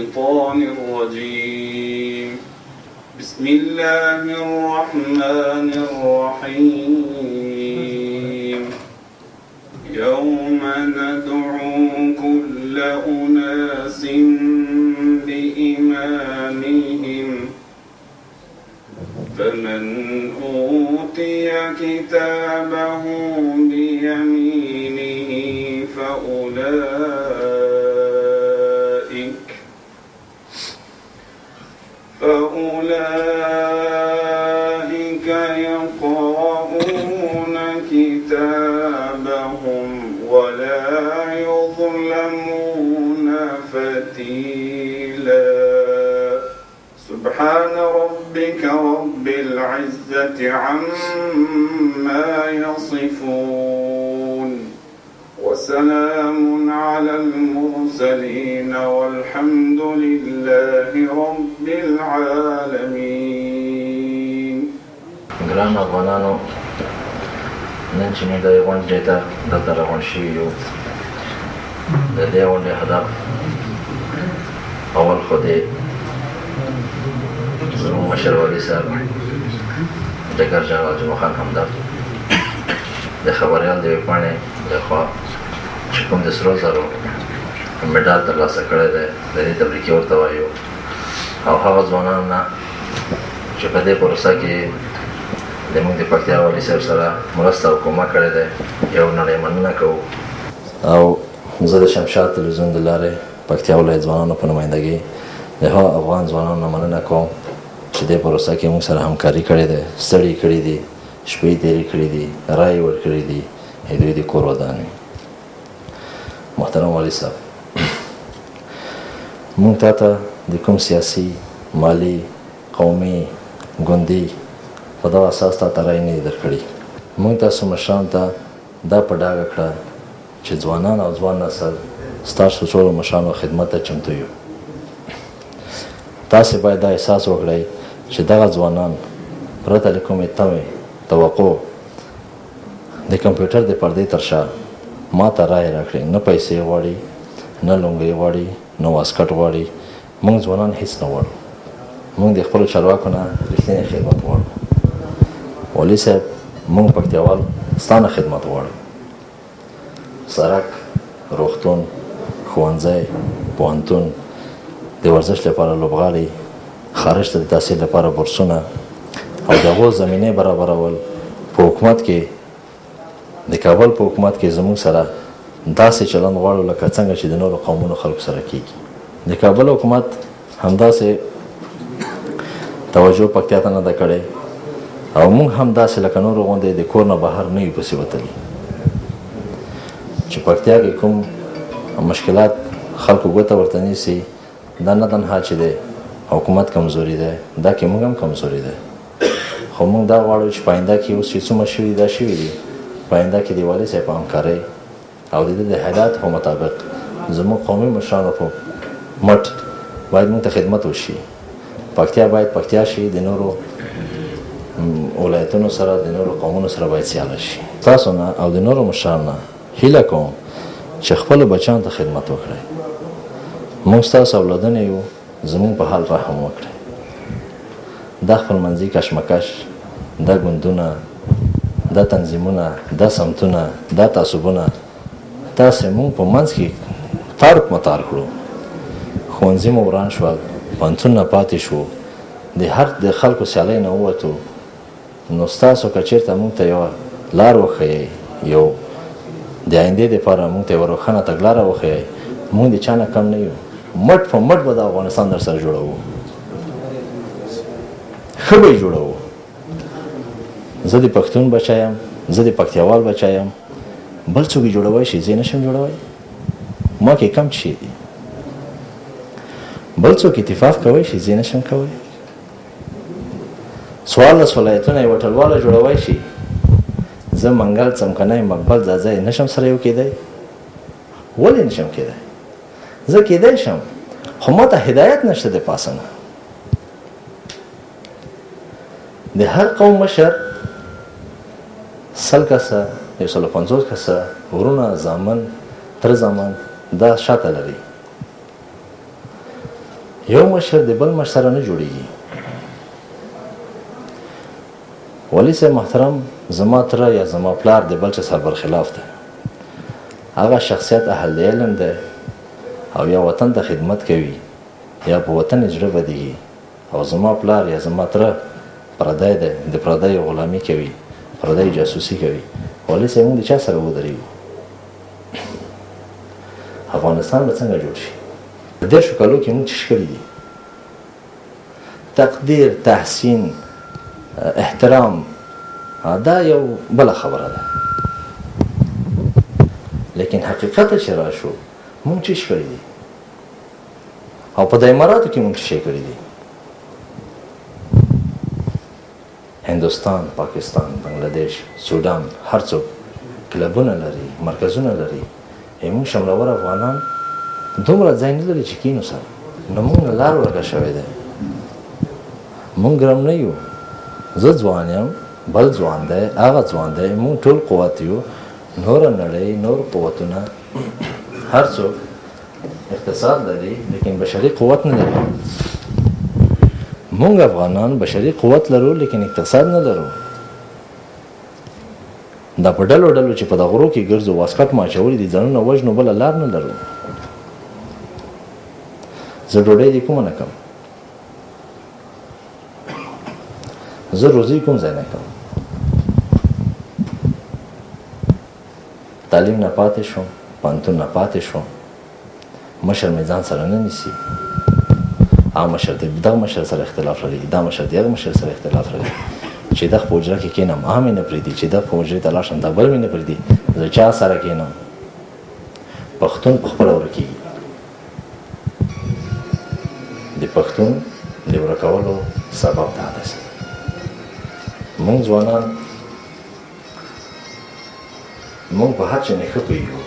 الشيطان الرجيم. بسم الله الرحمن الرحيم. يوم ندعو كل أناس بإمامهم فمن أوتي كتابه بيمينه فأولئك يقرؤون كتابهم ولا يظلمون فتيلا. سبحان ربك رب العزة عما يصفون وسلام على المرسلين والحمد لله رب العالمين. ګران افغانانو، نن چې موږ د غونډې ته دلته راغونډ شوي یو، د دې غونډې هدف اول خو د زموږ مشر والي صاحب ډګر جنرال جمعه خان همدرد د خبریال د یوې پاڼې لخوا چې کوم د سرو زرو مډال ترلاسه کړی دی د دې تبریکي ورته وایو، او هغه ځوانانو نه چې په دې پروسه کې زموږ د پکتیا والي صاحب سره مرسته او کومک کړی دی، یو نړۍ مننه کوو. او زه د شمشاد تلویزیون د لارې پکتیا ولایت ځوانانو په نمایندګۍ د هغو افغان ځوانانو نه مننه کوم چې دې پروسه کې موږ سره همکاري کړې ده، ستړي کړي دي، شپې تېرې کړي دي، رایې ورکړي دي، دوی د کور ودانوي. محترم والي صاحب، موږ تا ته د کوم سیاسي، مالي، قومي، ګوندي په دغه اساس تا ته رایې نه دي درکړي. موږ تاسو مشرانو ته دا په ډاګه کړه چې ځوانان او ځوان نسل ستاسو ټولو مشرانو خدمت ته چمتو یو. تاسې باید دا احساس وکړئ چې دغه ځوانان پرته له کومې تمې، توقع د کمپیوټر د پردې تر شا ما ته رایې راکړې. نه پیسې غواړي، نه لونګۍ غواړي، نه واسکټ غواړي. موږ ځوانان هېڅ نه غواړو. موږ د خپلو چارواکو نه رښتینی خدمت غواړو. والي صاحب، موږ پکتیاوال ستا نه خدمت غواړو. سړک، روغتون، ښوونځی، پوهنتون، د ورزش لپاره لوبغالي، خارج ته د تحصیل لپاره بورسونه او د هغو زمینې برابرول. په حکومت کې، د کابل په حکومت کې زموږ سره داسې چلند غواړو لکه څنګه چې د نورو قومونو خلکو سره کېږي. د کابل حکومت همداسې توجه پکتیا ته نه ده کړې، او موږ هم داسې لکه نورو غوندې د کور نه بهر نه یو پسې وتلي چې پکتیا کې کوم مشکلات خلکو ګوته ورته نیسي. دا نه تنها چې د حکومت کمزوري ده، دا کې موږ هم کمزوري ده، خو موږ دا غواړو چې په آینده کې اوس چې څومره شوي دا شوي دي، په آینده کې د والي صاحب په همکارۍ او د ده د هدایت په مطابق زموږ قومي مشرانو په مټ باید موږ ته خدمت وشي. پکتیا باید پکتیا شي، د نورو ولایتونو سره، د نورو قومونو سره باید سیاله شي. تاسو نه او د نورو مشرانو نه هیله کوم چې خپلو بچیانو ته خدمت وکړئ. موږ ستاسو اولادونه یو، زموږ په حال رحم وکړئ. دا خپلمنځي کشمکش، دا ګوندونه، دا تنظیمونه، دا سمتونه، دا تعصبونه، تاسې موږ په منځ کې تارک متار کړو. ښوونځي مو وران شول، پوهنتونونه پاتې شو، د هر د خلکو سیالۍ نه ووتو. نو ستاسو که چېرته موږ ته یوه لار وښیئ، یو د آیندې دپاره موږ ته یوه روښانه تګلاره وښیئ، موږ د چا نه کم نه یو. مټ په مټ به د افغانستان در سره جوړوو، ښه به یې جوړوو. زه د پښتون بچی یم، زه د پکتیاوال بچی یم، بل څوک یې جوړوی شي، زه یې نشم جوړوی. ما کې کم شي دي، بل څوک اتفاق کوی شي، زه یې نشم کوی. 14 ولایتونه یوه ټلواله جوړوی شي، زه منګل، څمکنی، مقبل، ځاځی نشم سره یو کېدی. ولې نشم کېدی؟ زه کېدی شم، خو ما ته هدایت نشته د پاسه نه. د هر قوم مشر 100 کسه، 150 کسه ورونه، زامن، تر زامن دا شاته لري. یو مشر د بل مشر سره نه جوړیږي. والي صاحب محترم، زما تره یا زما پلار د بل چا سره برخلاف دی. هغه شخصیت اهل علم دی او یا وطن ته خدمت کوي یا په وطن زړه بدیږي، او زما پلار یا زما تره پردی دی، د پردی غلامي کوي، پردی جاسوسي کوي. والي صاحب موږ د چا سره ودرېږو؟ افغانستان به څنګه جوړ شي؟ په 10 کالو کې موږ څه کړي دي؟ تقدیر، تحسین، احترام، دا یو بله خبره ده. لیکن حقیقت چې راشو موږ څه کړي دي؟ او په د اماراتو کې موږ څه کړي دي؟ هندوستان، پاکستان، بنگلاديش، سودان، هر څوک کلبونه لري، مرکزونه لري. موږ شملور افغانان دومره ځای نه لري چې کینو سره. نو موږ نه لار ورکه شوې ده. موږ ګرم نه یو. زه ځوان یم، بل ځوان دی، هغه ځوان دی، موږ ټول قوت یو. نور نړۍ، نور قوتونه، هر څوک اقتصاد لري لیکن بشري قوت نه لري. موږ افغانان بشري قوت لرو لیکن اقتصاد نه لرو. دا په ډلو ډلو چې په د غرو کې ګرځو، واسکټ ما اچولي دي، ځانونه وژنو، بله لار نه لرو. زه ډوډۍ دې کومه نه کوم، زه روزي کوم ځای نه کوم. تعلیم نه پاتې شوم، پوهنتون نه پاتې شوم، مشر مې ځان سره نه نیسي. هغه مشر د دغه مشر سره اختلاف لري، دا مشر د هغه مشر سره اختلاف لري. چې دغه په حجره کې کښېنم هغه مې نه پرېږدي، چې دغه په حجرې ته لاړ شم دا بل مې نه پرېږدي. زه چا سره کښېنم؟ پښتون په خپله ورکېږي. د پښتون د ورکولو سبب دا ده. موږ ځوانان موږ په هر څه نه ښه پوهېږو.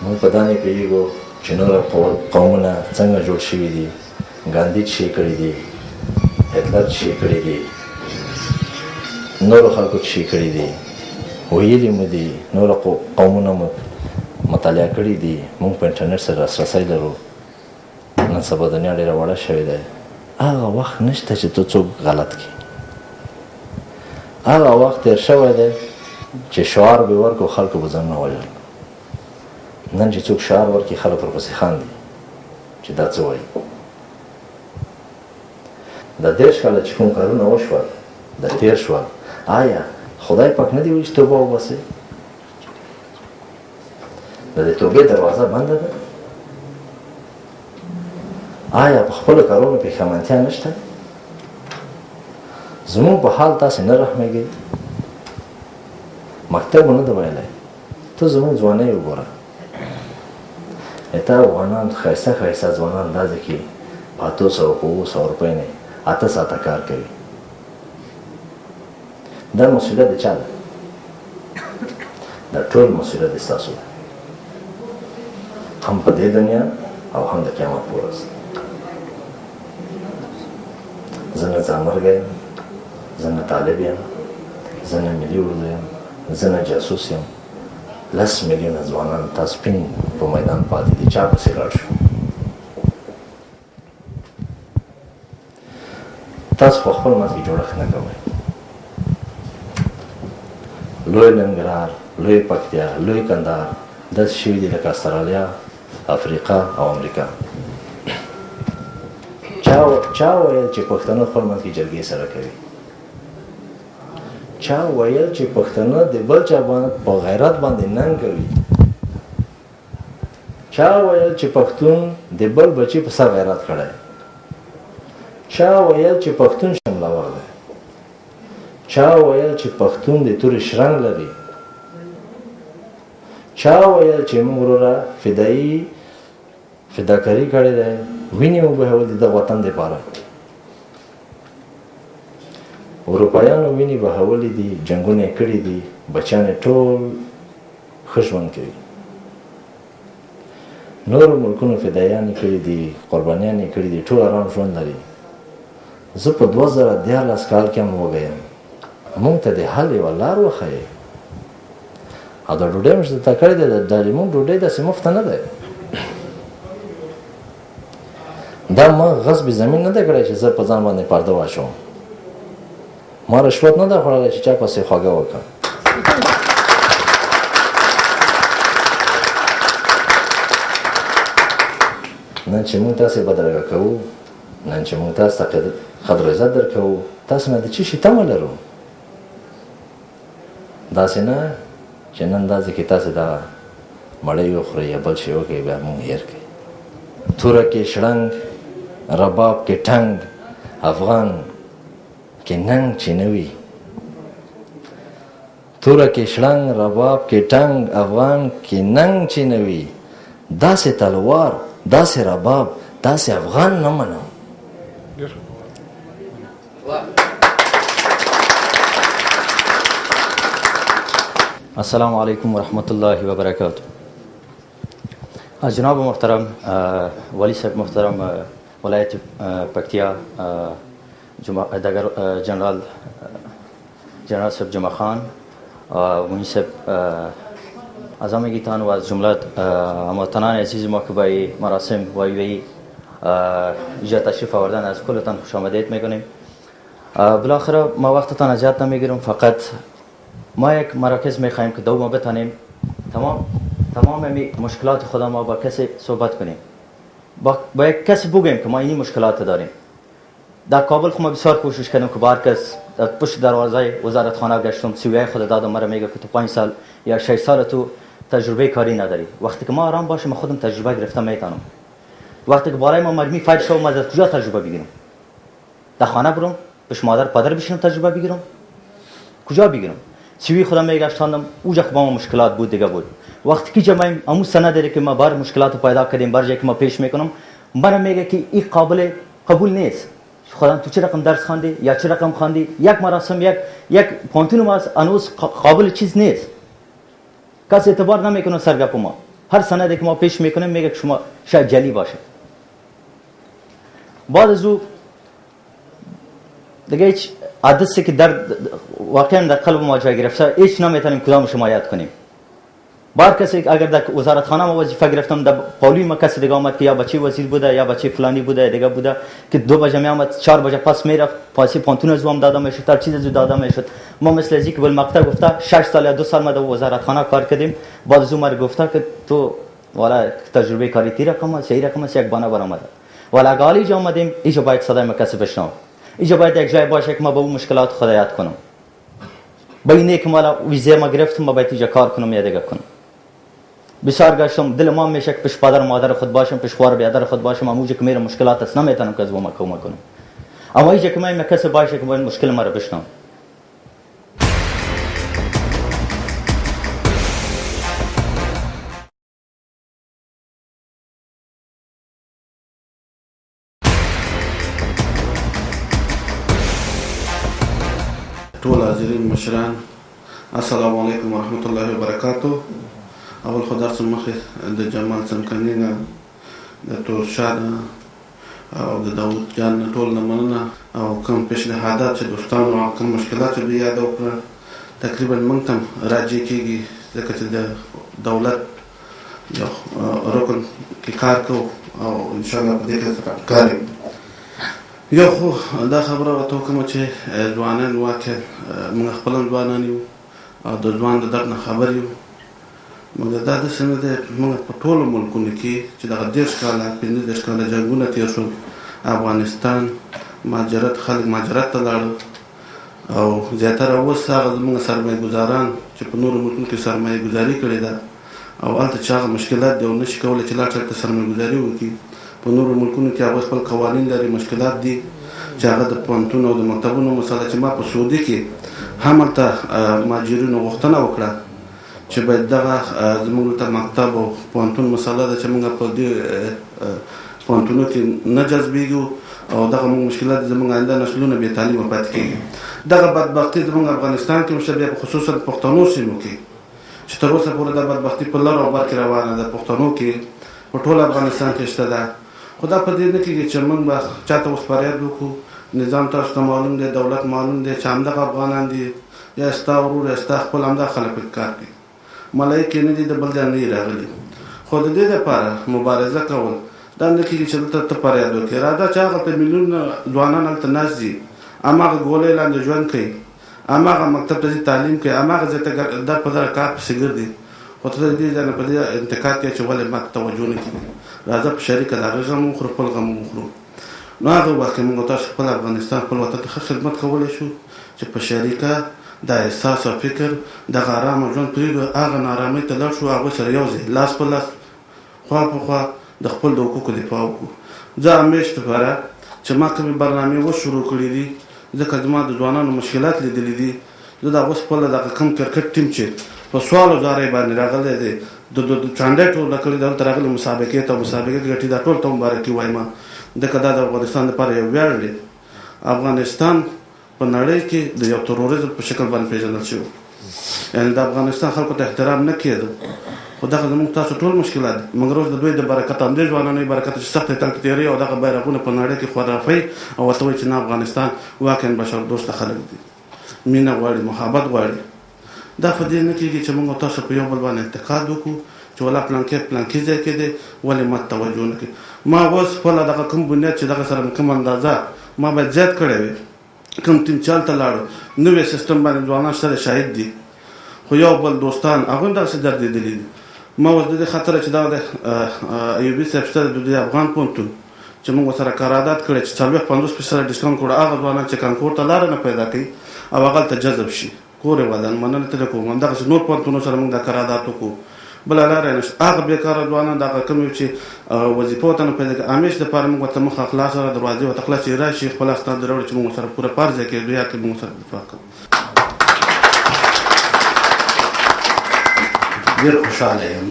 موږ په دا نه پوهېږو چې نور قومونه څنګه جوړ شوي دي، ګاندي څه کړي دي، هټلر څه کړي دي، نورو خلکو څه کړي دي، ویلي مو دي، نور قومونه مو مطالعه کړي دي. موږ په انټرنیټ سره لاسرسی لرو. نن سبا دنیا ډېره وړه شوې ده. هغه وخت نشته چې ته څوک غلط کړي. هغه وخت تېر شوی دی چې شعار به ورکړو، خلکو به ځانونه وژل. نن چې څوک شعار ورکړي خلک ورپسې خاندي چې دا څه وایي. دا 10 کاله چې کوم کارونه وشول، دا تېر شول، آیا خدای پاک نه دی ویلي چې توبه وباسئ؟ د دې توبې دروازه بنده ده؟ آیا په خپلو کارونو پښیمانتیا نشته؟ زموږ په حال تاسې نه رحمېږئ؟ مکتب ونه ده ویلی، ته زموږ ځوانۍ وګوره. ته افغانان ښایسته ښایسته ځوانان داسې کې په 800 په 900 روپۍ نه 8 ساعته کار کوي. دا مسؤلیت د چا ده؟ دا ټول مسؤلیت د ستاسو ده، هم په دې دنیا او هم د قیامت په ورځ. زه نه ځانمرګی یم، زه نه طالب یم، زه نه ملي اردو یم، زه نه جاسوس یم. 10 میلیونه ځوانان تا سپین په میدان پاتې دي، چا پسې لاړ شو؟ تاسو په خپل منځ کې جوړښت نه کوئ. لوی ننګرهار، لوی پکتیا، لوی کندهار داسې شوي دي لکه استرالیا، افریقا او امریکا. چا ویل چې پښتانه خپل منځ کې جرګې سره کوي؟ چا ویل چې پښتانه د بل چا په غیرت باندې ننګ کوي؟ چا ویل چې پښتون د بل بچي په سر غیرت کړی؟ چا ویل چې پښتون شملور دی؟ چا ویل چې پښتون د تورې شرنګ لري؟ چا ویل چې موږ وروره فداکاري کړې ده، وینې مو بهول دي د وطن دپاره؟ اروپایانو وینې بهولې دي، جنګونه یې کړي دي، بچیان یې ټول ښه ژوند کوي. نورو ملکونو فدایان یې کړي دي، قربانیان یې کړي دي، ټول ارام ژوند لري. زه په 2014 کال کې هم وږی یم. موږ ته د حل یوه لار وښایئ. او دا ډوډۍ مو چې درته کړې ده، د لیمون ډوډۍ داسې مفته نه دی. دا ما غصب زمین نه ده کړی چې زه په ځان باندې پرده واچوم. ما رشوت نه ده خوړلی چې چا پسې خواږه وکړم. نن چې موږ تاسې بدرګه کوو، نن چې موږ تاسو ته قدر عزت درکوو، تاسو نه د څه شي تمه لرو. داسې نه چې نن دا ځکه تاسې دغه مړۍ وخورئ یا بل شی وکړئ بیا موږ هېر کړئ. توره کې شړنګ، رباب کې ټنګ، افغان کې ننګ چې نه وي. توره کې شړنګ، رباب کې ټنګ، افغان کې ننګ چې نه وي. داسې تلوار، داسې رباب، داسې افغان نه منم. السلام علیکم ورحمۃ اللہ وبرکاتہ. جناب محترم والی صاحب محترم ولایت پکتیا جنرال صاحب جمع خان منی صاحب اعظم گیتان و از جملت هموطنان عزیز ما که به مراسم ویوی اینجا تشریف آوردن از کلتان خوش آمدید میکنیم. بالاخره ما وقتتان اجازت نمیگیرم، فقط ما یک مراکز میخواهیم که دو ما بتانیم تمام مشکلات خدا ما با کسی صحبت کنیم، با یک کسی بگیم که ما این مشکلات داریم. در کابل خود ما بسیار کوشش کردم که بار کس در پشت دروازه وزارت خانه گشتم، سیوی خود دادم، مرا میگه که تو 5 سال یا 6 سال تو تجربه کاری نداری. وقتی که ما آرام باشم خودم تجربه گرفتم میتونم. وقتی که بالای ما مرمی فاید شو ما از کجا تجربه بگیرم؟ در خانه برم پیش مادر پدر بشینم تجربه بگیرم؟ کجا بگیرم؟ سیوی خودم میگشتاندم اوجا که با ما مشکلات بود دیگه بود. وقتی که جمعیم امو سند داره که ما بار مشکلات پیدا کردیم، بار جایی که ما پیش میکنم من میگه که این قابل قبول نیست. خدا تو چه رقم درس خواندی یا چه رقم خواندی؟ یک مراسم یک پانتون ما انوس قابل چیز نیست. کس اعتبار نمیکنه سرگپ ما. هر سندی که ما پیش میکنیم میگه که شما شاید جلی باشه. بعد از او دیگه هیچ حادثه که در واقعا در قلب ما جای گرفته هیچ نمیتونیم کدامش حمایت کنیم. بار کسی اگر در وزارت خانه ما وظیفه گرفتم در پاولی ما کسی دیگه آمد که یا بچه وزیر بوده یا بچه فلانی بوده دیگه بوده که 2 بجه می آمد 4 بجه پس میرفت، پاسی پانتون از هم داده میشد، هر چیز از داده میشد. ما مثل ازی که بل مقطع گفته 6 سال یا 2 سال ما در وزارت خانه کار کردیم. بعد از اون ما گفته که تو والا تجربه کاری تی رقم است، صحیح رقم است، یک بنا برآمده. والا اگه حالی جا آمدیم اینجا باید صدای ما کسی بشنوه. اینجا باید یک جای باشه که ما با اون مشکلات خود یاد کنم. با اینه که ما ویزه ما گرفتم ما باید اینجا کار کنم یا دیگه کنم. بسیار گشتم دل ما میشه که پیش پدر و مادر خود باشم، پیش خوار بیادر خود باشم، اموجه که میره مشکلات است نمیتونم که از ما کمک کنم. اما اینجا که من کسی باشه که باید مشکل ما رو بشنوه. ټول حاضرین مشران السلام علیکم ورحمت الله وبرکاتو. اول خو درس مخې د جمال څمکني نه د تورشاه نه او د داود جان نه ټول نه مننه او کوم پیشنهادات چې دوستانو او کوم مشکلات چې دوی یاد وکړه تقریبا موږ ته هم راجع کېږي ځکه چې د دولت یو رکن کې کار کوو او انشاءالله په دې کې کار یو خو دا خبره ورته وکړم چې ځوانان واقع موږ خپل هم ځوانان یو او د ځوان د درد نه خبر یو. مګر دا داسې نه دی موږ په ټولو ملکونو کې چې دغه 10 کاله 15 کاله جنګونه تېر شول، افغانستان مهاجرت خلک مهاجرت ته لاړل او زیاتره اوس هغه زموږ سرمایه ګزاران چې په نورو ملکونو کې سرمایه ګزاري کړې ده او هلته چې هغه مشکلات دي او نشي کولی چې لاړ چېرته سرمایه ګزاري وکړي. په نورو ملکونو کې هغوی خپل قوانین لري، مشکلات دي چې هغه د پوهنتون او د مکتبونو مسله چې ما په سعودي کې هم هلته مهاجرینو غوښتنه وکړه چې باید دغه زموږ ته مکتب او پوهنتون مسله ده چې موږ په دې پوهنتونو کې نه جذبېږو او دغه موږ مشکلات زموږ آینده نسلونه بې تعلیمه پاتې کېږي. دغه بدبختي زموږ افغانستان کې مشته بیا خصوصا پښتنو سیمو کې چې تر اوسه پورې دا بدبختي په لر او بر کې روانه ده. پښتنو کې په ټول افغانستان کې شته ده، خو دا په دې نه کېږي چې موږ به چاته اوس فریاد وکړو. نظام تاسو ته معلوم دی، دولت معلوم دی چې همدغه افغانان دي یا ستا ورور یا ستا خپل همدغه خلک پکې کار کوي. ملایکې نه دي د بل ځای نه دي راغلي، خو د دې دپاره مبارزه کول دا نه کېږي چې دلته ته فریاد وکړې راځه چې هغلته میلیونونه ځوانان هلته ناست دي هماغه ګولۍ لاندې ژوند کوي هماغه مکتب ته ځي تعلیم کوي هماغه ځای ته دا په دغه کار پسې ګرځي خو ته د دې ځای نه په دې انتقاد کوې چې ولې ما ته توجه نه کېږي راځه په شریکه د هغه غم وخورو خپل غم وخورو نو هغه وخت کې موږ تاسو خپل افغانستان خپل وطن ته ښه خدمت کولی شو چې په شریکه دا احساس او فکر دغه ارامه ژوند پرېږدو هغه نارامۍ ته لاړ شو هغوی سره یو ځای لاس په لاس خوا په خوا د خپل د حقوقو دفاع وکړو زه همیش دپاره چې ما کومې برنامې اوس شروع کړي دي ځکه زما د ځوانانو مشکلات لیدلي دي زه د هغوی خپله دغه کوم کرکټ ټیم چې په سوالو زارۍ باندې راغلی دی د چانډۍ ټوله کړي دلته راغلي مسابقې ته مسابقې کې ګټي دا ټول ته مبارکي وایم ځکه دا د افغانستان لپاره یو ویاړ دی افغانستان په نړۍ کې د یو تروریزم په شکل باندې پیژندل شوی یعنې د افغانستان خلکو ته احترام نه کېده خو دغه زموږ تاسو ټول مشکلات دي مګر اوس د دوی د برکت همدې ځوانانو برکت چې سختې تنګ تېرې او دغه بیرغونه په نړۍ کې خرافۍ او ورته وایي چې نه افغانستان واقعا بشردوسته خلک دي مینه غواړي محبت غواړي دا په دې نه کېږي چې موږ تاسو په یو بل باندې انتقاد وکړو چې ولا پلانکي ځای کې دی ولې ما توجه نه کوي ما اوس خپله دغه کوم بنیاد چې دغه سره کوم اندازه ما باید زیات کړی وي کوم ټیم چې هلته لاړو نوی سیستم باندې ځوانان سره شاهد دي خو یو بل دوستان هغوی هم دغسې دردېدلي دي ما اوس د دې خاطره چې دغه د ایوبي صاحب شته د افغان پوهنتون چې موږ ورسره قرارداد کړی چې 40-50% ډسکاونټ کړو هغه ځوانان چې کانکور ته لاره نه پیدا کوي او هغه هلته جذب شي کور یې ودان مننه ترې کوم همدغسې نور پوهنتونو سره موږ دا قرارداد وکړو بله لاره یې نشته هغه بېکاره ځوانان دغه کوم چې وظیفه ورته نه پیدا کوي همیش دپاره موږ ورته مخه خلاصه دروازې ورته خلاصې راشي خپل استاد راوړي چې موږ ورسره پوره فرض یې کړي یا کې موږ سره دفاع کوو ډېر خوشحاله یم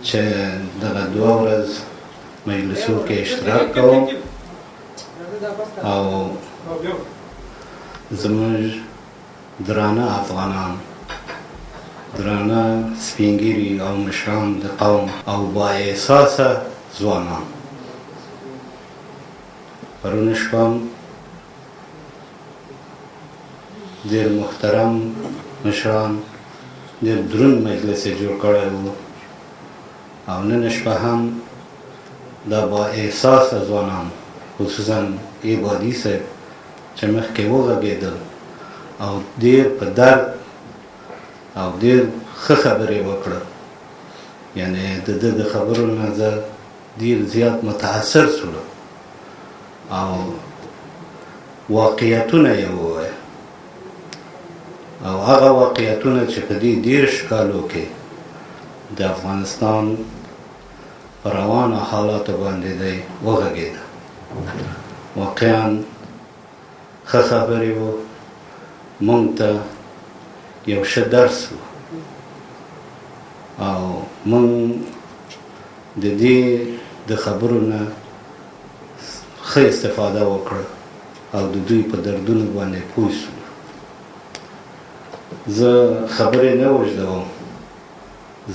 چې دغه 2 ورځ مجلسو کې اشتراک کوم او زموږ درانه افغانان درانه سپینګیري او مشران د قوم او با احساسه ځوانان پرون شپه ډېر محترم مشران ډېر دروند مجلس یې جوړ کړی و او نن شپه هم دا با احساسه ځوانان خصوصا عبادي صاحب چې مخکې وغږېدل او ډېر په درد او ډېر ښه خبرې وکړه یعنې د ده د خبرو نه زه ډېر زیات متاثر شولم او واقعیتونه یې ووایه او هغه واقعیتونه چې په دې 30 کالو کې د افغانستان په روانو حالاتو باندې دی وغږېده واقعا ښه خبرې وو موږ ته یو ښه درس و او موږ د دې د خبرو نه ښه استفاده وکړه او د دوی په دردونو باندې پوه شو زه خبرې نه اوږدوم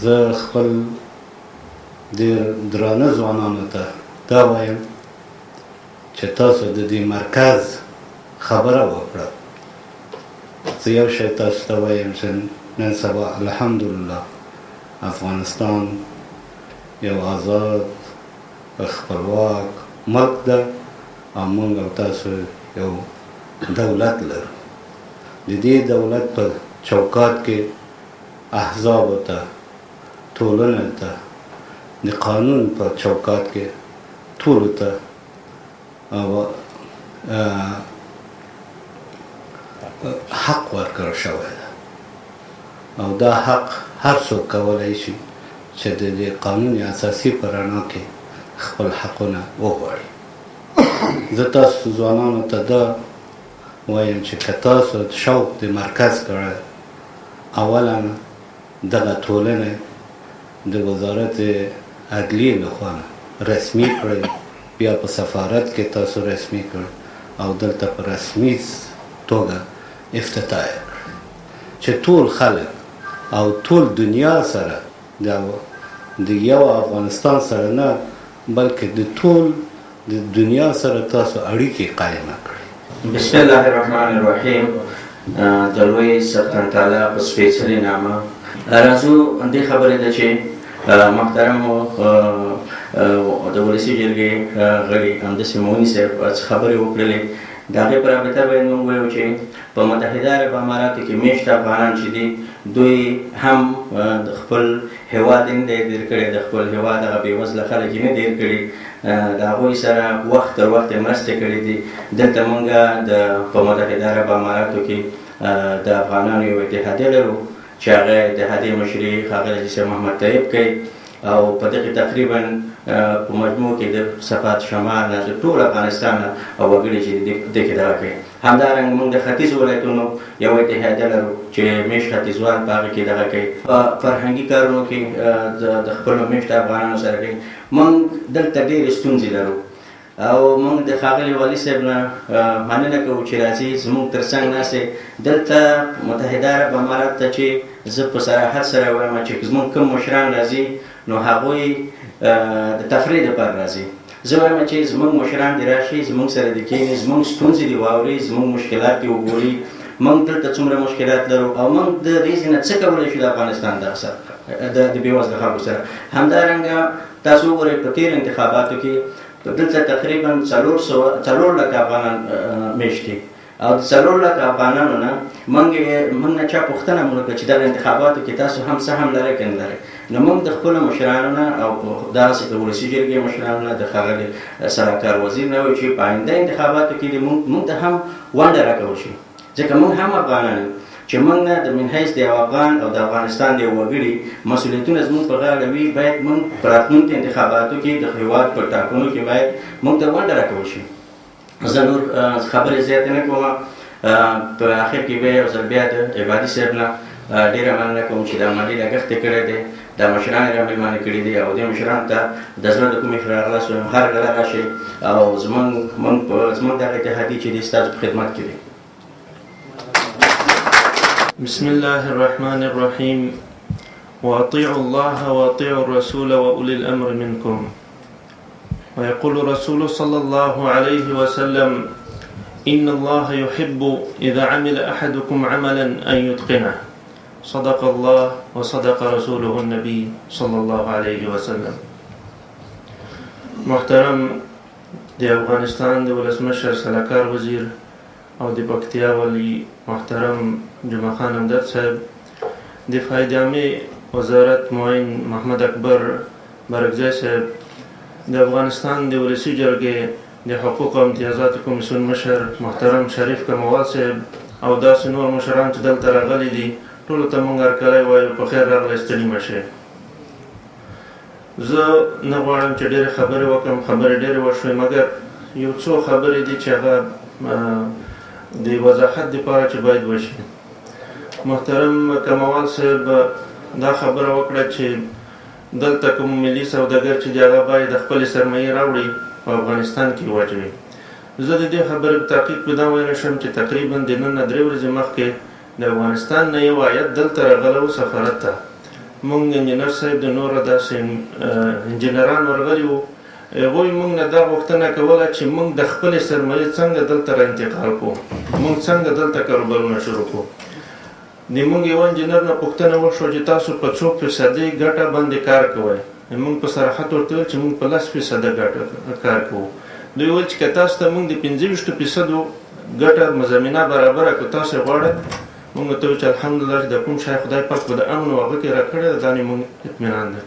زه خپل ډېر درانه ځوانانو ته دا وایم چې تاسو د دې مرکز خبره وکړه زه یو شی تاسو ته وایم چې نن سبا الحمدلله افغانستان یو آزاد خپلواک ملک ده او موږ او تاسو یو دولت لرو د دې دولت په چوکات کې احزابو ته ټولنې ته د قانون په چوکات کې ټولو ته حق ورکړل شوی ده او دا حق هر څوک کولی شي چې د دې قانون اساسي په رڼا کې خپل حقونه وغواړي زه تاسو ځوانانو ته دا وایم چې که تاسو شوق د مرکز کړی اولا دغه ټولنه د وزارت عدلیې لخوا رسمي کړئ بیا په سفارت کې تاسو رسمي کړئ او دلته په رسمي توګه افتتاح کړئ چې ټول خلک او ټول دنیا سره د یو افغانستان سره نه بلکې د ټول د دنیا سره تاسو اړیکې قایمه کړئ بسم الله الرحمن الرحیم د لوی سلطان تعالی په سپېڅلي نامه راځو دې خبرې ده چې محترم د ولسي جرګې غړي همداسې موني صاحب خبرې وکړلې. د هغې په رابطه باید موږ ووایو چې په متحده عرب اماراتو کې میشت افغانان چې دي دوی هم د خپل هېواد یې نه دی دیر کړی، د خپل هېواد هغه بېوزله خلک یې نه دیر کړي، د هغوی سره وخت تر وخته مرستې کړي دي. دلته موږ په متحده عرب اماراتو کې د افغانانو یو اتحادیه لرو چې هغه اتحادیې مشري ښاغلی جسر محمد طیب کوي او په دغې تقریبا په مجموع کې د صفات شمال نه د ټول افغانستان نه او وګړي چې دې کې دغه کوي. همدارنګه موږ د ختیځ ولایتونو یو اتحادیه لرو چې میشت ختیځوال په هغې کې دغه کوي، په فرهنګي کارونو کې د خپلو میشت افغانانو سره کوي. موږ دلته ډېرې ستونزې لرو او موږ د ښاغلي والي صاحب نه مننه کوو چې راځي زموږ تر څنګ ناستې. دلته متحده عرب امارات ته چې زه په صراحت سره وایم چې زموږ کوم مشران راځي نو هغوی د تفریح دپاره راځي. زه وایم چې زموږ مشران دې راشي، زموږ سره دې کښېني، زموږ ستونزې دې واوري، زموږ مشکلات دې وګوري. موږ دلته څومره مشکلات لرو او موږ د دې ځای نه څه کولی شو د افغانستان د بېوزله خلکو سره. همدارنګه تاسو وګورئ په تېرو انتخاباتو کې دلته تقریبا 4 لکه افغانان میشت دي او د 4 لکه افغانانو نه موږ نه چا پوښتنه مو وکړه چې دغه انتخاباتو کې تاسو هم څه هم لرئ که نه لرئ. نو موږ د خپلو مشرانو نه او داسې د ولسي جرګې مشرانو نه د ښاغلي سلاکار وزیر نه وایو چې په آینده انتخاباتو کې موږ ته هم ونډه راکول شي، ځکه موږ هم افغانان یو چې موږ نه د من حیث د یو افغان او د افغانستان د یو وګړي مسؤلیتونه زموږ په غاړه وي. باید موږ په راتلونکي انتخاباتو کې د هېواد په ټاکنو کې باید موږ ته ونډه راکول شي. زه نور خبرې زیاتې نه کوم. په آخر کې به یو ځل بیا د عبادي صاحب نه ډېره مننه کوم چې دا مالي لګښت یې کړی دی، دا مشران یې رامیلمانه کړي دي او دې مشرانو ته د زړه د کومې راغلاس وایم هر کله راشئ او زموږ دغه اتحادیې چې دي ستاسو په خدمت کې دي. بسم الله الرحمن الرحيم وأطيعوا الله وأطيعوا الرسول وأولي الأمر منكم ويقول الرسول صلى الله عليه وسلم إن الله يحب إذا عمل أحدكم عملا أن يتقنه صدق الله وصدق رسوله النبي صلى الله عليه وسلم. محترم د افغانستان د ولسمشر سلاکار وزیر او د پکتیا والی محترم جمعه خان همدرد صاحب، دفاع عامه وزارت معین محمد اکبر برکزی صاحب، د افغانستان د ولسي جرګې د حقوق او امتیازات کمیسیون مشر محترم شریف کموال صاحب او داسې نور مشران چې دلته راغلي دي، ټولو ته مونږ هرکلی وایو په خیر راغلی، ستړي مه شئ. زه نه غواړم چې ډېرې خبرې وکړم، خبرې ډېرې وشوې، مګر یو څو خبرې دي چې هغه د وضاحت دپاره چې باید وشي. محترم کموال صاحب دا خبره وکړه چې دلته کوم ملي سوداګر چې دی هغه باید خپلې سرمایې راوړي په افغانستان کې واچوي. زه د دې خبرې په تحقیق په دا ویلی شم چې تقریبا د نن نه 3 ورځې مخکې د افغانستان نه یو هیات دلته راغلی و سفارت ته. موږ انجینر صاحب د نوره داسې انجینران ورغلي وو، هغوی موږ نه دا غوښتنه کوله چې موږ د خپلې سرمایې څنګه دلته را انتقال کړو، موږ څنګه دلته کاروبارونه شروع کړو. د موږ یو انجینر نه پوښتنه وشوه چې تاسو په څو فیصدۍ ګټه باندې کار کوئ. موږ په صراحت ورته وویل چې موږ په 10% ګټه کار کوو. دوی ویل چې که تاسو ته موږ د 25% ګټه زمینه برابره کړو تاسو یې غواړئ. موږ ورته وویل چې الحمدلله چې د کوم شی خدای پاک په د امن او هغه کې راکړی ده دا نه موږ اطمینان دی.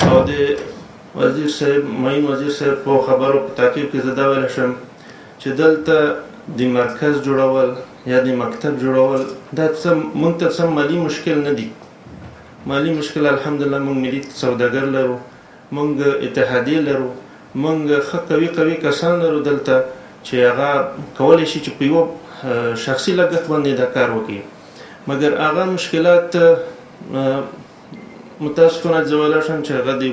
او د وزیر صاحب معین وزیر صاحب په خبرو په تعقیب کې زه دا ویلی شم چې دلته د مرکز جوړول یا د مکتب جوړول دا موږ ته څه مالي مشکل نه دي. مالي مشکل الحمدلله موږ ملي سوداګر لرو، موږ اتحادیې لرو، موږ ښه قوي کسان لرو دلته چې هغه کولی شي چې په یوه شخصي لګښت باندې دا کار وکړي. مګر هغه مشکلات متاسفانه زه ویلی شم چې هغه د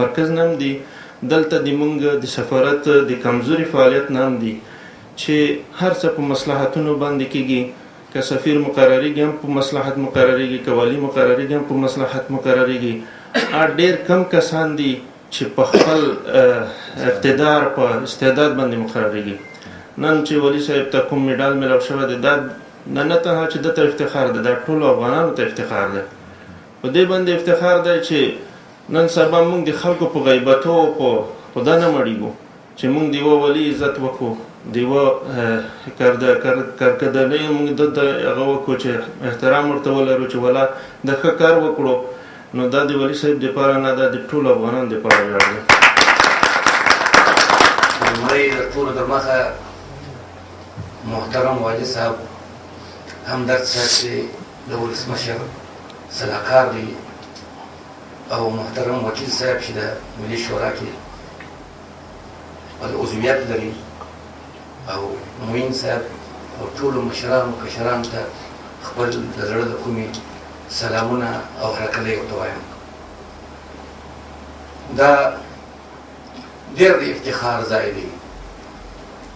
مرکز نه هم دي، دلته د موږ د سفارت د کمزوري فعالیت نه هم دي چې هر څه په مصلحتونو باندې کېږي. که سفیر مقرریږي هم په مصلحت مقرریږي، که والی مقرریږي هم په مصلحت مقرریږي. ډېر کم کسان دي چې په خپل اقتدار په استعداد باندې مقرریږي. نن چې والي صاحب ته کوم میډال میلاو شوی دی دا نه تنها چې ده ته افتخار دی، دا ټولو افغانانو ته افتخار دی. په دې باندې افتخار دی چې نن سبا موږ د خلکو په غیبتو په دا نه مړیږو چې موږ د یوه ولي عزت وکړو، د یوه کارکردنۍ موږ د هغه وکړو چې احترام ورته ولرو چې ولا د ښه کار وکړو. نو دا د ولي صاحب دپاره نه، دا د ټولو افغانانو دپاره ویاړ دی. لومړی د ټولو در مخه محترم والي صاحب همدرد صاحب چې د ولسمشر سلاکار دی او محترم وکیل صاحب چې د ملي شورا کې عضویت لري او معین صاحب او ټولو مشرانو کشرانو ته خپل د زړه د کومې سلامونه او هرکلی ورته وایم. دا ډېر د افتخار ځای دی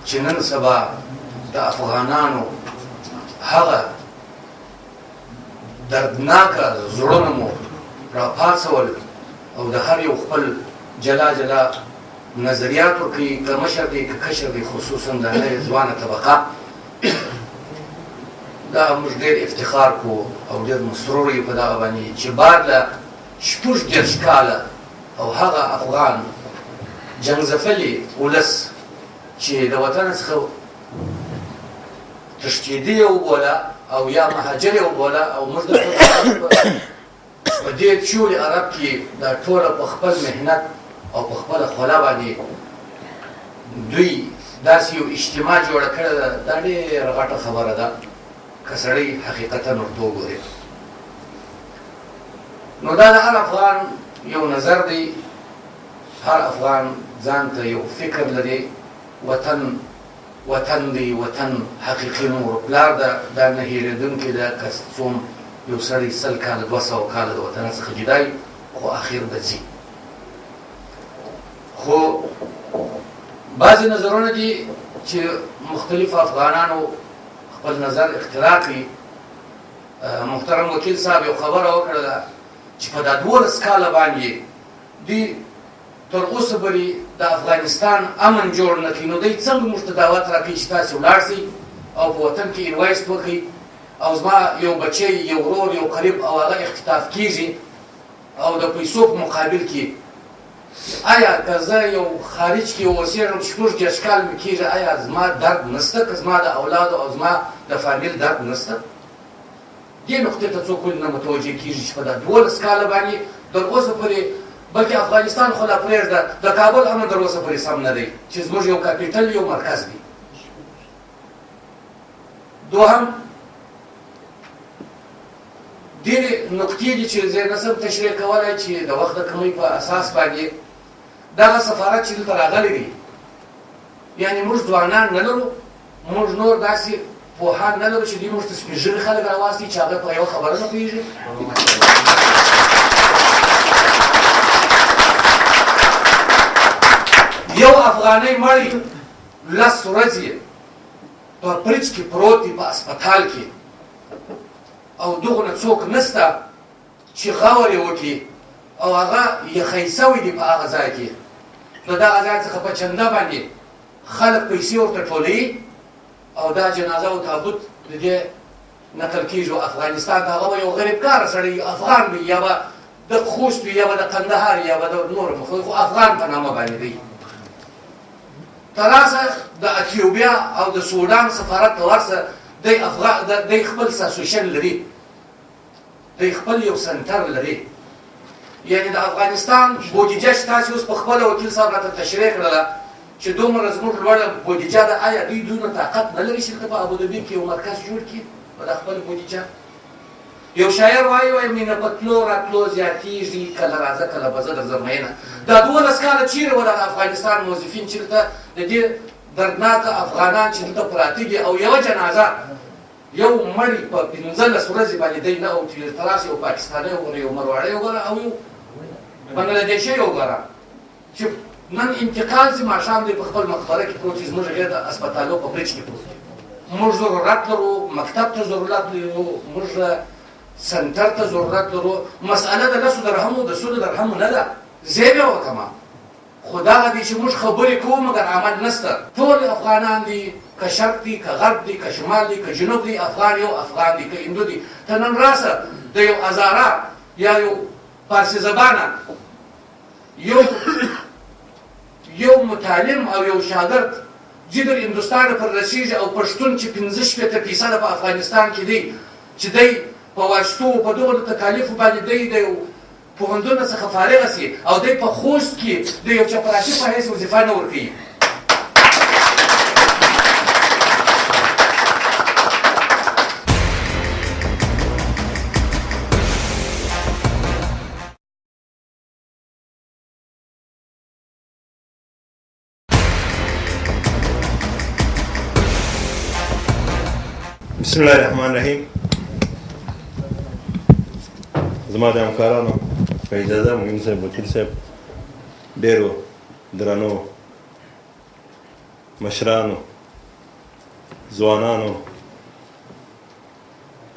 چې نن سبا د افغانانو هغه دردناکه زړونه مو راپاڅول او د هر یو خپل جلا جلا نظریات ورکوي، که مشر دی که کشر دی، خصوصا د نوې ځوانه طبقه. دا موږ ډېر افتخار کوو او ډېر مسرور یو په دغه باندې چې بعد له 46 کاله او هغه افغان جنګ ولس چې د وطن څخه تښتېدی وبوله او یا مهاجر وبوله او موږ د په دې چولې عرب کې دا ټوله په خپل محنت او په خپله خوله باندې دوی داسې یو اجتماع جوړه کړې ده. دا ډېره غټه خبره ده که سړی حقیقتا ورته وګوري. نو دا د هر افغان یو نظر دی، هر افغان ځان ته یو فکر لري. وطن وطن دی، وطن حقیقي مور پلار ده، دا نه هېرېدونکې ده. که څوم یو سړی 100 کاله 200 کاله د وطن څخه جدا وي خو اخر به ځي. خو بعضې نظرونه دي چې مختلفو افغانانو خپل نظر اختراع کړي. محترم وکیل صاحب یو خبره وکړه ده چې په دا 12 کاله باندې دوی تر اوسه پورې د افغانستان امن جوړ نه کړي. نو دوی څنګه موږ ته دعوت راکوي چې تاسې ولاړ شئ او په وطن کې انویسټ وکړئ او زما یو بچی یو ورور یو قریب او هغه اختطاف کیږي او د پیسو په مقابل کې آیا که زه یو خارج کې اوسېږم 46 کال مې کېږي آیا زما درد نشته؟ که زما د اولادو او زما د فامیل درد نشته؟ دې نقطې ته څوک ولې نه متوجه کېږي چې په دا 12 کاله باندې تر اوسه پورې بلکې افغانستان خو لا پرېږده د کابل امن تر اوسه پورې سم نه دی چې زموږ یو کاپیټل یو مرکز دی. دوهم ډېرې نقطې دي چې زه نشم تشریح کولی چې د وخت د کمۍ په اساس باندې دغه سفارت چې دلته راغلی دی، یعنې موږ ځوانان نه لرو، موږ نور داسې پوهان نه لرو چې دوی موږ ته سپین ږیري خلک راواستي چې هغه په یوه خبره نه پوهېږي. یو افغانۍ مړی 10 ورځې په برج کې پروت دی په اسپتال کې او دغونه څوک نسته چې غور یې وکړي او هغه یخی سوی دی په هغه ځای کې. نو دغه ځای څخه په چنده باندې خلک پیسې ورته ټولوي او دا جنازه او تابوت د دې نقل کېږي افغانستان ته. هغه به یو غریبکاره سړی افغان وي، یا به د خوست وي، یا به د قندهار، یا به د نورو مختلف، خو افغان په نامه باندې دی. تر اوسه د اتیوپیا او د سودان سفارت ته ورسه دی خپل ساسوشن لري، دی خپل یو سنټر لري. یعنې د افغانستان بودیجه چې تاسې اوس په خپله وکیل صاحب راته تشریح کړله چې دومره زموږ لوړه بودیجه ده، آیا دوی دونه طاقت نه لري چې دلته په ابوظبي کې یو مرکز جوړ کړي په د خپل بودیجه؟ یو شاعر وایي مینه په تلو راتلو زیاتېږي، کله راځه کله به زه درځم مینه. دا 12 کاله چیرې وه د افغانستان موظفین چې دلته د دې دردناکه افغانان چې دلته پراته دي او یوه جنازه یو مړی په 15 ورځې باندې دی نه او تر اوسه یو پاکستانی وګوره، یو مروړی وګوره او یو بنګلادیشي وګوره چې نن انتقال شي ماښام دی په خپل مقبره کې پروت وي. زموږ غیر د اسپتالو په برج کې پروت دی. موږ ضرورت لرو، مکتب ته ضرورت لرو، موږ سنټر ته ضرورت لرو. مسأله د 10 درهمو د 100 درهمو نه ده، زه بیا وکړم خو دغه دی چې موږ خبرې کوو مګر عمل نشته. ټول افغانان دي، که شرق دي که غرب دي که شمال دي که جنوب دي، افغان یو افغان دي که هندو دي. ته نن راسه د یو هزاره یا یو فارسي زبانه یو متعلم او یو شاګرد چې د هندوستان پر رسیږي او پښتون چې 15% په افغانستان کې دی چې دی په واسطو په دغو تکالیفو باندې دی د پوهنتون څخه فارغ سي او دی په خوست کې د یو چپراسي په حیث وظیفه نه ورکوي. بسم الله الرحمن الرحیم. زما د همکارانو په اجازه مهم صاحب وکیل صاحب ډېرو درنو مشرانو ځوانانو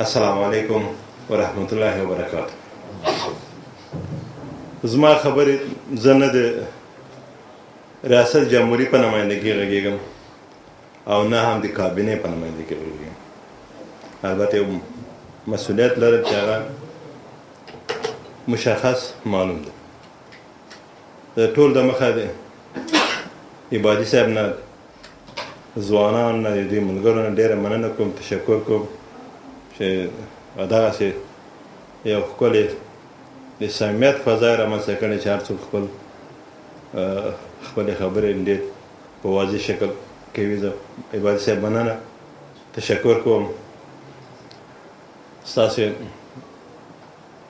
السلام علیکم ورحمت الله وبرکاته. زما خبرې زه نه د ریاست جمهوری په نمایندګي غږیږم او نه هم د کابینې په نمایندګي غږیږم. البته یو مسئولیت لرم چې هغه مشخص معلوم ده. د ټول د مخه د عبادي صاحب نه ځوانان نه د دوی ملګرو نه ډېره مننه کوم، تشکر کوم چې دغسې یو ښکلې د صمیمیت فضا یې رامنځته کړې چې هر څوک خپلې خبرې ډېر په واضح شکل کوي. زه عبادي صاحب مننه تشکر کوم. ستاسو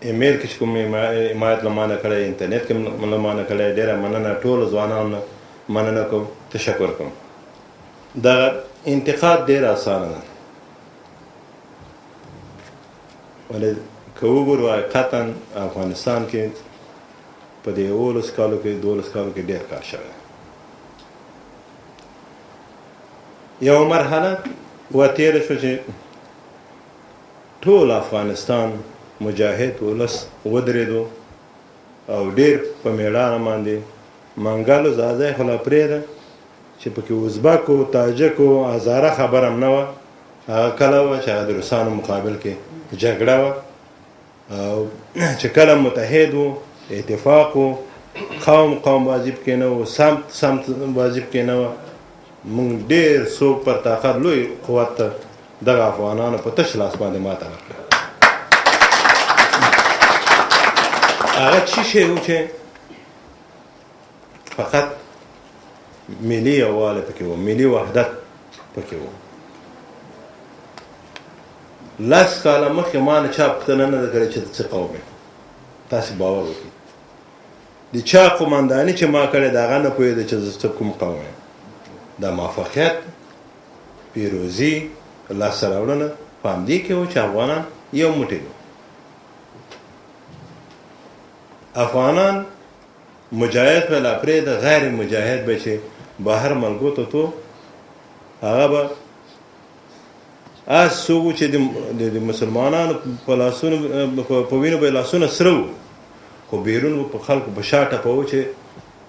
ایمیل کې چې کوم حمایت له مانه کړی، انټرنیټ کې له مانه کړی، ډېره مننه. ټولو ځوانانو نه مننه کوم، تشکر کوم. دغه انتقاد ډېره اسانه ده، ولې که وګورو حقیقتا افغانستان کې په دې 11 کالو کې 12 کالو کې ډېر کار شوی. یو مرحله وتېره شوه چې ټول افغانستان مجاهد ولس ودرېدو او ډېر په میړانه باندې منګلو ځای خو لا پرېږده چې پکې ازبکو تاجکو هزاره خبره هم نه وه. هغه کله وه چې هغه د روسانو مقابل کې جګړه وه او چې کله متحد و، اتفاق و، قوم بازی پکې نه و، سمت بازی پکې نه وه. موږ ډېر څوک پر طاقت لوی قوت ته دغه افغانانو په تش لاس باندې ماته ورکړه. هغه څه شی و چې فقط ملي یووالی پکې و، ملي وحدت پکې و. 10 کاله مخکې ما نه چا پوښتنه نه ده کړې چې ته څه قوم یې. تاسې باور وکړئ د چا قمنداني چې ما کړې د هغه نه پوهېده چې زه کوم قوم یم. دا موفقیت، پیروزي، لاسته راوړنه په همدې کې و چې افغانان یو موټی وو. افغانان مجاهد به لا پرېږده، غیر مجاهد به چې بهر ملکو ته تو هغه به اس څوک چې د مسلمانانو په لاسونو په وینو به یې لاسونه سره وو، خو بیرون په خلکو په شا ټپوو چې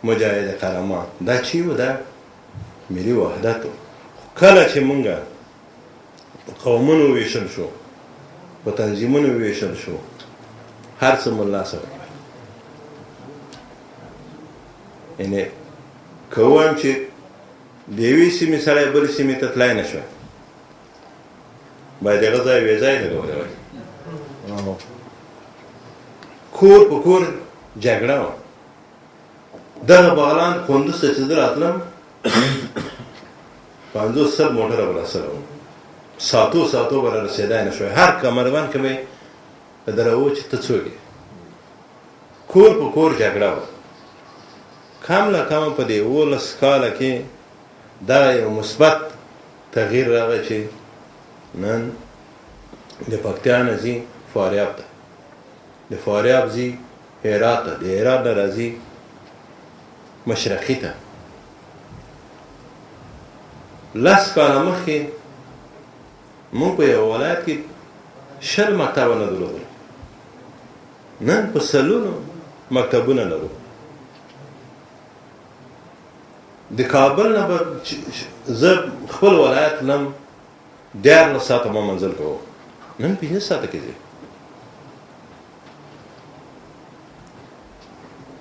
مجاهد قهرمان. دا چی و؟ دا ملي وحدت و. کله چې مونږ قومونو ویشل شو، په تنظیمونو ویشل شو، هر څه مو لاسه ورکړل. یعنې که ووایم چې د یوې سیمې سړی بلې سیمې ته تلای نه شوی، باید هغه ځای ویزا یې لګولی وای. کور په کور جګړه وه. دغه بغلان کندوز ته چې زه راتلم 50 موټره به راسره وو، ساعتو به را رسېدای نه شوی. هر کمربند کې به یې دروو چې ته څوک یې. کور په کور جګړه وه. کم له کمه په دې 11 کاله کې دا یو مثبت تغییر راغی چې نن د پکتیا نه ځي فاریاب ته، د فاریاب ځي هرات ته، د هرات نه راځي مشرقي ته. 10 کاله مخکې موږ په یو ولایت کې 20 مکتبه نه درلودل، نن په سلونو مکتبونه لرو. د کابل نه به زه خپل ولایت تلم 14 ساعته ما منزل کوم، نن 15 ساعته کې ځي.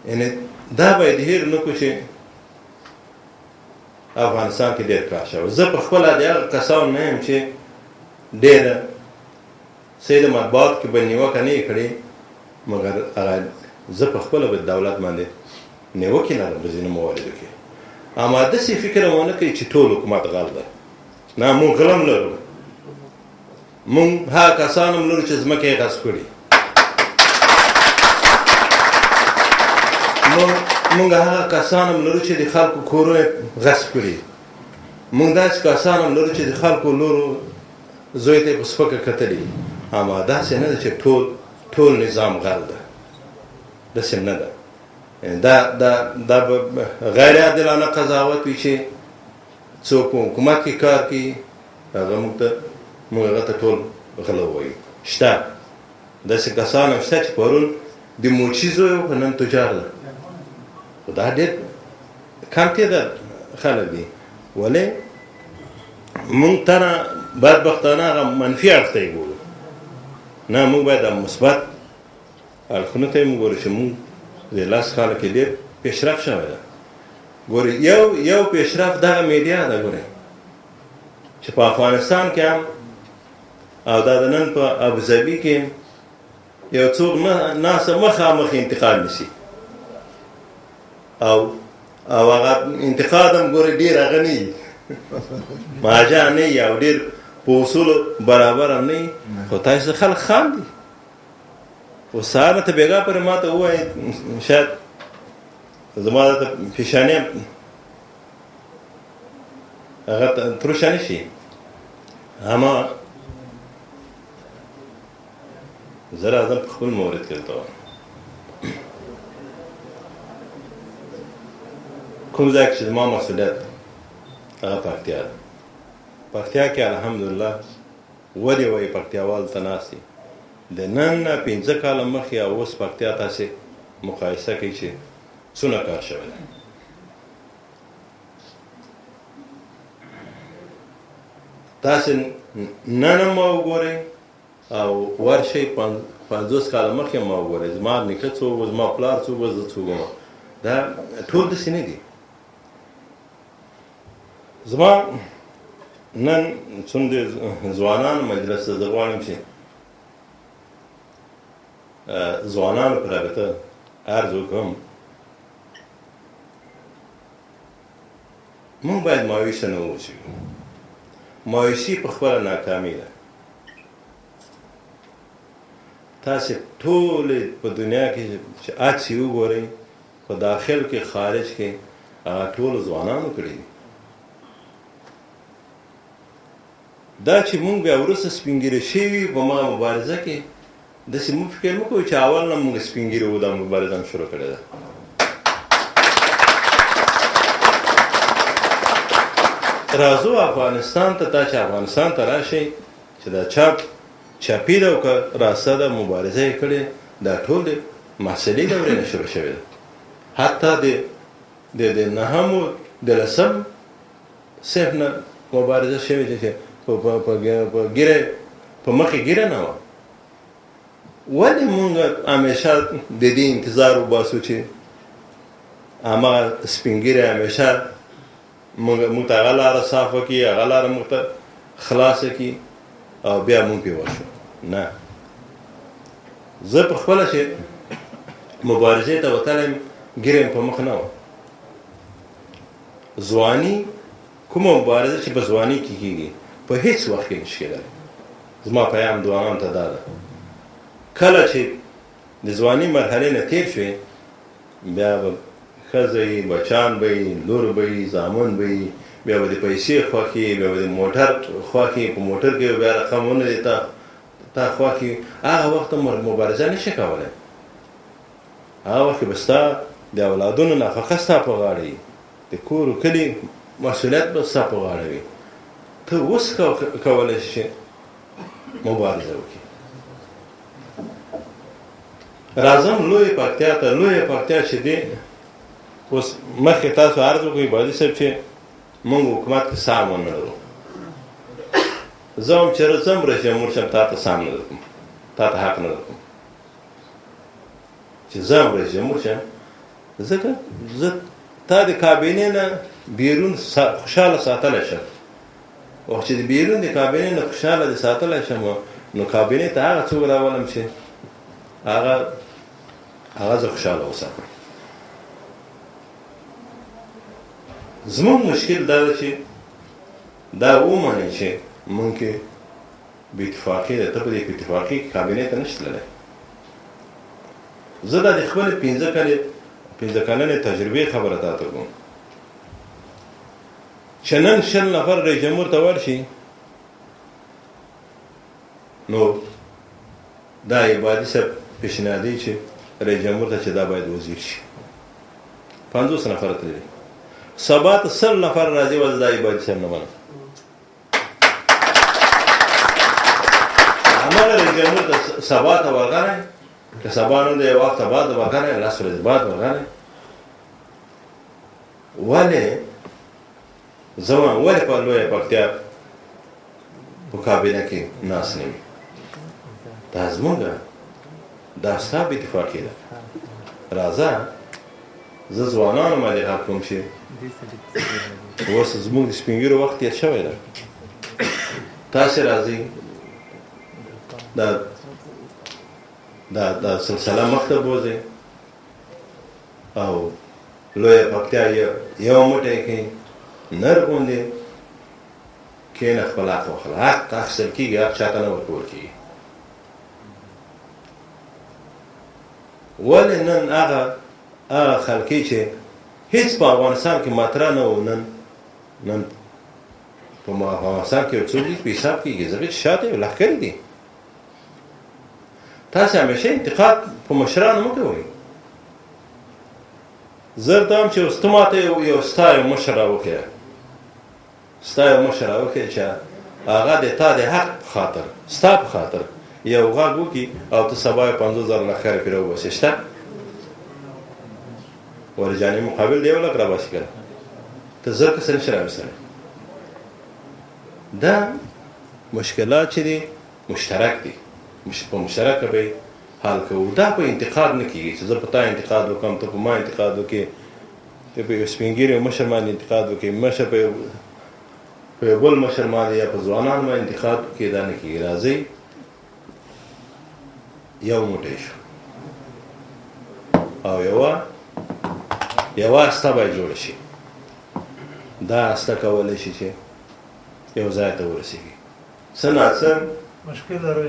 یعنې دا باید هېر نه کړو چې افغانستان کې ډېر کار شوی. زه په خپله د هغه کسانو نه یم چې ډېره صحیح د مطبوعاتو کې به نیوکه نه یې کړې، مګر هغه زه په خپله به دولت باندې نیوکې لرم په ځینو مواردو کې. اما داسې فکر هم ونه کوي چې ټول حکومت غل دی. نه، موږ غل هم لرو. موږ هغه کسان هم لرو چې ځمکې یې غصب کړي. موږ هغه کسان هم لرو چې د خلکو کورونه غصب کړي. موږ داسې کسان هم لرو چې د خلکو لورو زوی ته یې په سپکه کتلي. اما داسې نه ده چې ټول نظام غل ده. داسې نه ده. دا به غیر عادلانه قضاوت وي چې څوک په حکومت کې کار کوي، هغه موږ هغه ته ټول غله ووایو. شته داسې کسان هم شته چې پرون د موچي زوی و، په نن تجار ده. خو دا ډېر کم تعداد خلک دي. ولې موږ تنه بدبختانه هغه منفي اړخ ته یې ګورو. نه، موږ باید مثبت اړخونو ته یې وګورو چې موږ د 10 کاله کې ډېر پیشرفت شوی ده. ګورئ، یو پیشرفت دغه میډیا ده. ګورئ چې په افغانستان کې هم او دا د نن په ابوظبي کې یو څوک ناسه مخامخ انتقاد نیسي او هغه انتقاد هم ګورئ ډېر هغه نه وي، مهاجه نه وي او ډېر په اصولو برابر هم نه وي. خو تاسې خلک خاندي. اوس سهار نه ته بېګا پورې ما ته ووایې، شاید زما دته پیشانې هغه تروشه نه شي. اما زه راځم په خپل مورد کې ورته وایم. کوم ځای کې چې زما مسؤلیت هغه پکتیا ده. پکتیا کې الحمدلله ولې وایي پکتیاوال ته ناست دي. د نن نه 15 کاله مخکې او اوس پکتیا تاسې مقایسه کوي چې څونه کار شوی دی. تاسې نن هم ما وګورئ او ورشئ 50 کاله مخکې ما وګورئ. زما نیکه څوک و، زما پلار څوک و، زه څوک وم. دا ټول داسې نه دي. زما نن څومره ځوانانو مجلس ته زه غواړم چې ځوانانو په رابطه عرض وکړم. موږ باید مایوسه نه واوسو. مایوسي په خپله ناکامي ده. تاسې ټولې په دنیا کې چې عکس یې وګورئ، په داخل کې خارج کې هغه ټولو ځوانانو کړي دي. دا چې موږ بیا وروسته سپین ږیري شوي په همغه مبارزه کې داسې موږ فکر مه کوو چې اول نه موږ سپین ږیري وو، دا مبارزه هم شروع کړې ده. راځو افغانستان ته. دا چې افغانستان ته راشئ چې دا چاپي ده او که راسته ده مبارزه یې کړې، دا ټول د محصلي دورې نه شروع شوې ده. حتی د 9 د 10 صنف نه مبارزه شوې ده چې په مخې ګیره نه وه. ولې موږ همیشه د دې انتظار وباسو چې همغه سپین ږیري همیشه موږ ته هغه لاره صافه کړي، هغه لاره موږ ته خلاصه کړي او بیا موږ پرې وشو؟ نه. زه په خپله چې مبارزې ته وتلی یم، ږیره مې په مخ نه وه. ځواني کومه مبارزه چې په ځواني کې کېږي په هیڅ وخت کې نشي کېدلی. زما پیام ځوانانو ته دا ده، کله چې د ځواني مرحلې نه تېر شوې، بیا به ښځه یې، بچان به یې، لور به یې، زامن به یې، بیا به د پیسې خوښ یې، بیا به د موټر خوښ یې، په موټر کې بیا رقمونه دي تا خوښ یې. هغه وخت مبارزه نشي کولی. هغه وخت کې به ستا د اولادونو نفقه ستا په غاړه وي، د کور و کلي مسؤلیت به ستا په غاړه وي. ته اوس کولی شې مبارزه وکړي. راځم لویې پکتیا ته. لویې پکتیا چې دی اوس مخکې تاسو عرض وکړئ بادي صاحب چې موږ حکومت کې سام ونه لرو. زه هم چې ځم رئیس جمهور شم تا ته سام نه درکوم، تا ته حق نه درکوم چې زه هم رئیس جمهور شم ځکه زه تا د کابینې نه بیرون خوشحاله ساتلی شم، وخت چې د بیرون د کابینې نه خوشحاله دې ساتلی شم نو کابینې ته هغه څوک راولم چې هغه زه خوشحاله وساتم. زموږ مشکل دا ده چې دا ومنئ چې مونږ کې بې اتفاقي ده. ته په دې اتفاقي کابینې ته نشې تللی. زه دا د خپلې 15 کلنې تجربې خبره تا ته کوم چې نن 20 نفر رئیس جمهور ته ورشي نو دا عبادي صاحب پیشنهادي چې رئیس جمهور ته چې دا باید وزیر شي 50 نفر تللی، سبا ته 100 نفر راځي وز دا عبادي صاحب نه منم. هماغه رئیس جمهور ته سبا ته ورغلی که سبا نه دی وخت بعد ورغلی 10 ورځې بعد ورغلی ولې زما ولې په لویه پکتیا په کابینه کې ناست نه وي؟ دا زموږ دا ستا بې اتفاقي ده. راځه زه ځوانانو باندې غږ کوم چې اوس زموږ د سپین ږیرو وخت تېر شوی ده. تاسې راځئ دا سلسله مخ ته بوځئ او لویه پکتیا یو موټی کړئ، نر غوندې کښېنه، خپل حق واخله. حق اخیستل کېږي، حق چاته نه ورکول کېږي. ولې نن هغه خلقي چې هېڅ په افغانستان کې مطرح نه وو نن په افغانستان کې یو څوک دي په حساب کېږي ځکه چې شاته یو لښکرې دي. تاسې همیشه انتقاد په مشرانو مه کوئ. زه درته وایم چې اوس ته ماته ستا یو مشر راوښیه، ستا یو مشر راوښیه چې هغه د تا د حق په خاطر ستا په خاطر یو غږ وکړي او ته سبا یې 50,000 لښکرې پرې وباسې. شته ولې جانې مقابل دی یو لږ راباسي که نه ته 1000 کسه نشي راویستلی. دا مشکلات چې دي مشترک دي، په مشترکه به یې حل کوو. دا په انتقاد نه کېږي چې زه په تا انتقاد وکړم، ته په ما انتقاد وکړې، ته په یو سپین ږیري مشر باندې انتقاد وکړې، مشر په یو بل مشر باندې یا په ځوانانو باندې انتقاد وکړې. دا نه کېږي. راځئ یو موټی شو او یوه هسته باید جوړه شي. دا هسته کولی شي چې یو ځای ته ورسېږي. څه ناڅه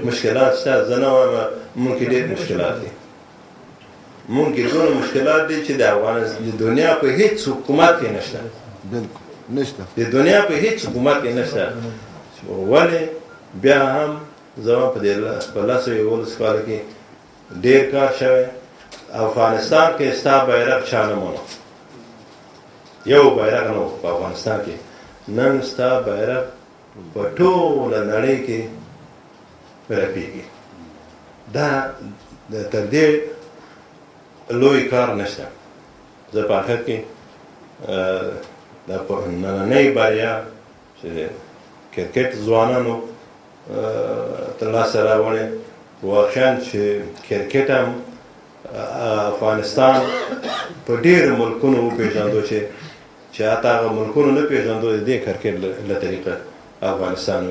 مشکلات شته، زه نه وایم مونږ کې ډېر مشکلات دي، مونږ کې دونه مشکلات دي چې د دنیا په هېڅ حکومت کې نشته. بالکل نشته، د دنیا په هېڅ حکومت کې نشته. ولې بیا هم زما په 1111 کال کې ډېر کار شوی. افغانستان کې ستا بیرغ چا نه منو، یو بیرغ نه و په افغانستان کې. نن ستا بیرغ په ټوله نړۍ کې رپېږي. دا تر دې لوی کار نشته. زه په آخر کې د نننۍ بریا چې کرکټ ځوانانو ترلاسه راوړې، واقعا چې کرکټ هم افغانستان په ډېرو ملکونو وپېژندو چې حتی هغه ملکونو نه پېژندو د دې کرکټ له طریقه افغانستان